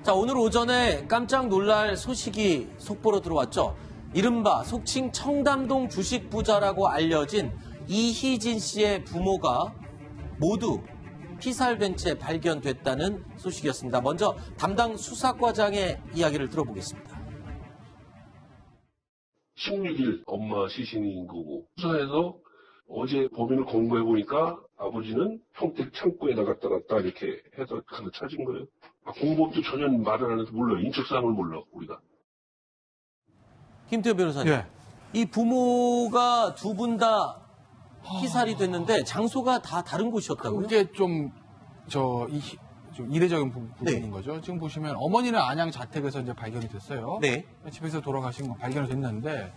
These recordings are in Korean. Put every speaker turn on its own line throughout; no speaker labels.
자, 오늘 오전에 깜짝 놀랄 소식이 속보로 들어왔죠. 이른바 속칭 청담동 주식 부자라고 알려진 이희진 씨의 부모가 모두 피살된 채 발견됐다는 소식이었습니다. 먼저 담당 수사과장의 이야기를 들어보겠습니다.
16일 엄마 시신인 거고, 수사에서 어제 범인을 공부해보니까 아버지는 평택 창고에다 갖다 놨다 이렇게 해서 가서 찾은 거예요. 공범도 전혀 말을 안 해서 몰라요. 인적사항을 몰라, 우리가.
김태호 변호사님,
예.
이 부모가 두 분 다 피살이 됐는데 장소가 다 다른 곳이었다고요?
그게 좀 이례적인 부분인
네.
거죠. 지금 보시면 어머니는 안양 자택에서 이제 발견이 됐어요.
네.
집에서 돌아가신 거 발견이 됐는데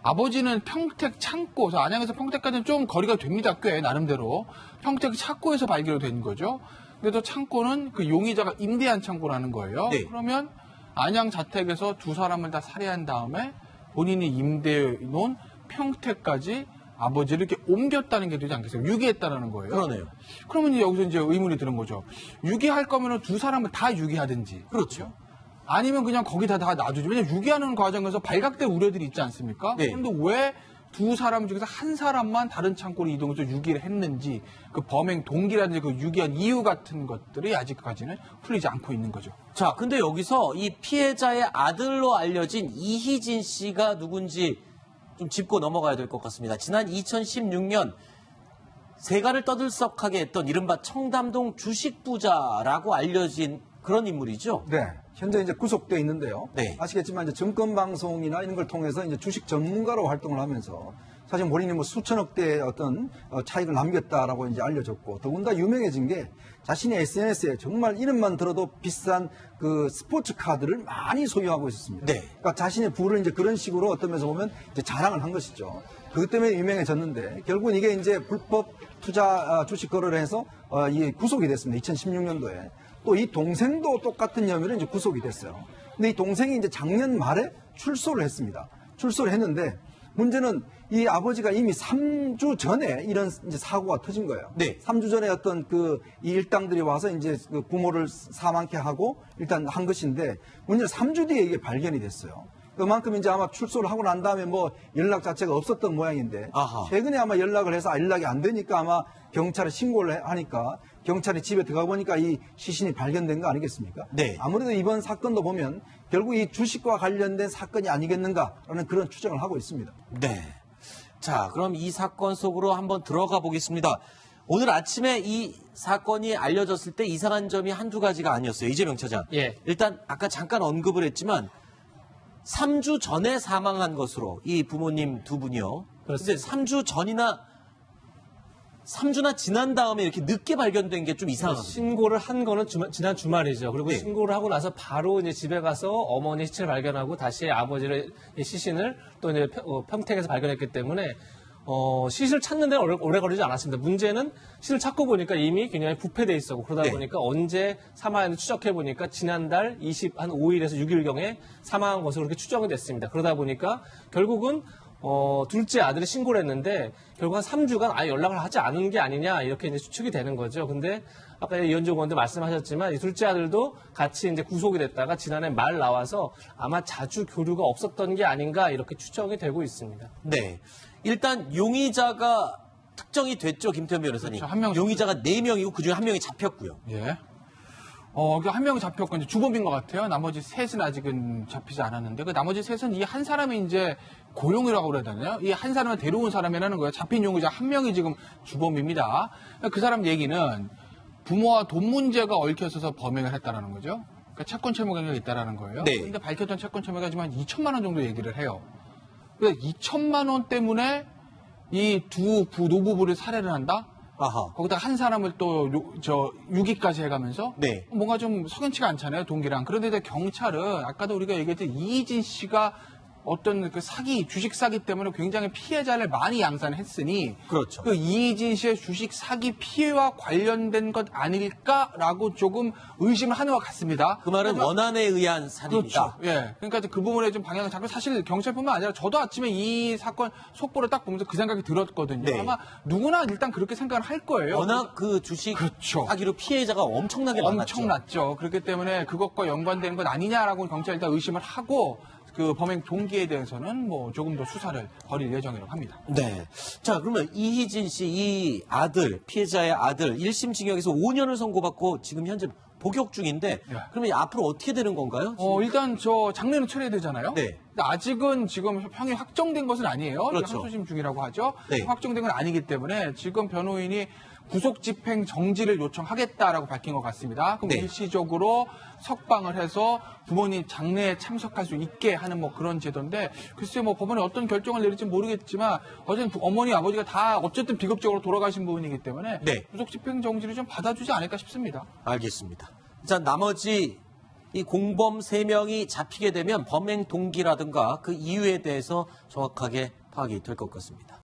아버지는 평택 창고, 그래서 안양에서 평택까지는 좀 거리가 됩니다. 꽤 나름대로 평택 창고에서 발견이 된 거죠. 근데 또 창고는 그 용의자가 임대한 창고라는 거예요.
네.
그러면 안양 자택에서 두 사람을 다 살해한 다음에 본인이 임대해 놓은 평택까지 아버지를 이렇게 옮겼다는 게 되지 않겠어요? 유기했다는 거예요.
그러네요.
그러면 이제 여기서 이제 의문이 드는 거죠. 유기할 거면 두 사람을 다 유기하든지.
그렇죠.
아니면 그냥 거기다 다 놔두지. 왜냐면 유기하는 과정에서 발각될 우려들이 있지 않습니까?
네.
그런데 왜 두 사람 중에서 한 사람만 다른 창고로 이동해서 유기를 했는지 그 범행 동기라든지 그 유기한 이유 같은 것들이 아직까지는 풀리지 않고 있는 거죠.
자, 근데 여기서 이 피해자의 아들로 알려진 이희진 씨가 누군지 좀 짚고 넘어가야 될 것 같습니다. 지난 2016년 세간을 떠들썩하게 했던 이른바 청담동 주식부자라고 알려진 그런 인물이죠.
네. 현재 이제 구속돼 있는데요.
네.
아시겠지만 이제 증권방송이나 이런 걸 통해서 이제 주식 전문가로 활동을 하면서 사실 본인이 뭐 수천억대의 어떤 차익을 남겼다라고 이제 알려졌고 더군다나 유명해진 게 자신의 SNS에 정말 이름만 들어도 비싼 그 스포츠 카드를 많이 소유하고 있었습니다.
네.
그러니까 자신의 부를 이제 그런 식으로 어떤 면에서 보면 이제 자랑을 한 것이죠. 그것 때문에 유명해졌는데 결국은 이게 이제 불법 투자 주식 거래를 해서 이게 구속이 됐습니다. 2016년도에. 또 이 동생도 똑같은 혐의로 이제 구속이 됐어요. 근데 이 동생이 이제 작년 말에 출소를 했습니다. 출소를 했는데 문제는 이 아버지가 이미 3주 전에 이런 이제 사고가 터진 거예요.
네.
3주 전에 어떤 이 일당들이 와서 이제 그 부모를 사망케 하고 일단 한 것인데 문제는 3주 뒤에 이게 발견이 됐어요. 그만큼 이제 아마 출소를 하고 난 다음에 뭐 연락 자체가 없었던 모양인데
아하.
최근에 아마 연락을 해서 연락이 안 되니까 아마 경찰에 신고를 하니까 경찰이 집에 들어가 보니까 이 시신이 발견된 거 아니겠습니까?
네.
아무래도 이번 사건도 보면 결국 이 주식과 관련된 사건이 아니겠는가라는 그런 추정을 하고 있습니다.
네. 자, 그럼 이 사건 속으로 한번 들어가 보겠습니다. 오늘 아침에 이 사건이 알려졌을 때 이상한 점이 한두 가지가 아니었어요. 이재명 차장.
예.
일단 아까 잠깐 언급을 했지만 3주 전에 사망한 것으로 이 부모님 두 분이요. 그런데 3주 전이나 3주나 지난 다음에 이렇게 늦게 발견된 게 좀 이상하거든요.
신고를 한 거는 지난 주말이죠. 그리고
네.
신고를 하고 나서 바로 이제 집에 가서 어머니 시체를 발견하고 다시 아버지의 시신을 또 이제 평택에서 발견했기 때문에 시신을 찾는 데는 오래 걸리지 않았습니다. 문제는 시신을 찾고 보니까 이미 굉장히 부패돼 있었고 그러다
네. 보니까
보니까 언제 사망했는지 추적해 보니까 지난달 한 5일에서 6일경에 사망한 것으로 그렇게 추정이 됐습니다. 그러다 보니까 결국은 둘째 아들이 신고를 했는데 결국 한 3주간 아예 연락을 하지 않은 게 아니냐 이렇게 이제 추측이 되는 거죠. 근데 아까 이현종 의원도 말씀하셨지만 이 둘째 아들도 같이 이제 구속이 됐다가 지난해 말 나와서 아마 자주 교류가 없었던 게 아닌가 이렇게 추정이 되고 있습니다.
네. 일단 용의자가 특정이 됐죠, 김태현 변호사님.
그렇죠. 한 명
용의자가 4명이고 그중에 한 명이 잡혔고요.
예. 한 명이 잡혔고, 이제 주범인 것 같아요. 나머지 셋은 아직은 잡히지 않았는데, 그 나머지 셋은 이 한 사람이 이제 고용이라고 그래야 되나요? 이 한 사람을 데려온 사람이라는 거예요. 잡힌 용의자 한 명이 지금 주범입니다. 그 사람 얘기는 부모와 돈 문제가 얽혀 있어서 범행을 했다라는 거죠. 그러니까 채권 채무가 있다라는 거예요.
네.
근데 밝혔던 채권 채무가 지금 한 2천만 원 정도 얘기를 해요. 그래서 2천만 원 때문에 이 두 노부부를 살해를 한다?
아하.
거기다 한 사람을 또 유기까지 해가면서
네.
뭔가 좀 석연치가 않잖아요, 동기랑. 그런데 이제 경찰은 아까도 우리가 얘기했듯이 이희진 씨가 어떤 그 사기, 주식 사기 때문에 굉장히 피해자를 많이 양산했으니
그렇죠.
그 이희진 씨의 주식 사기 피해와 관련된 것 아닐까라고 조금 의심을 하는 것 같습니다.
그 말은 원한에 의한 살인이다.
그렇죠. 예. 그러니까 그 부분에 좀 방향을 잡고 사실 경찰뿐만 아니라 저도 아침에 이 사건 속보를 딱 보면서 그 생각이 들었거든요.
네.
아마 누구나 일단 그렇게 생각을 할 거예요.
워낙 그 주식
그렇죠.
사기로 피해자가 엄청나게 많았죠.
엄청났죠. 그렇기 때문에 그것과 연관되는 것 아니냐라고 경찰이 일단 의심을 하고 그 범행 동기에 대해서는 뭐 조금 더 수사를 벌일 예정이라고 합니다.
네. 자, 그러면 이희진 씨, 이 아들, 피해자의 아들, 1심 징역에서 5년을 선고받고 지금 현재 복역 중인데, 그러면 앞으로 어떻게 되는 건가요?
일단 저 장례는 처리해야 되잖아요.
네.
근데 아직은 지금 형이 확정된 것은 아니에요.
그렇죠.
항소심 중이라고 하죠.
네.
확정된 건 아니기 때문에 지금 변호인이 구속 집행 정지를 요청하겠다라고 밝힌 것 같습니다. 그럼
네.
일시적으로 석방을 해서 부모님 장례에 참석할 수 있게 하는 뭐 그런 제도인데 글쎄 뭐 법원이 어떤 결정을 내릴지 모르겠지만 어쨌든 어머니 아버지가 다 어쨌든 비극적으로 돌아가신 부분이기 때문에
네.
구속 집행 정지를 좀 받아주지 않을까 싶습니다.
알겠습니다. 자, 나머지 이 공범 3명이 잡히게 되면 범행 동기라든가 그 이유에 대해서 정확하게 파악이 될 것 같습니다.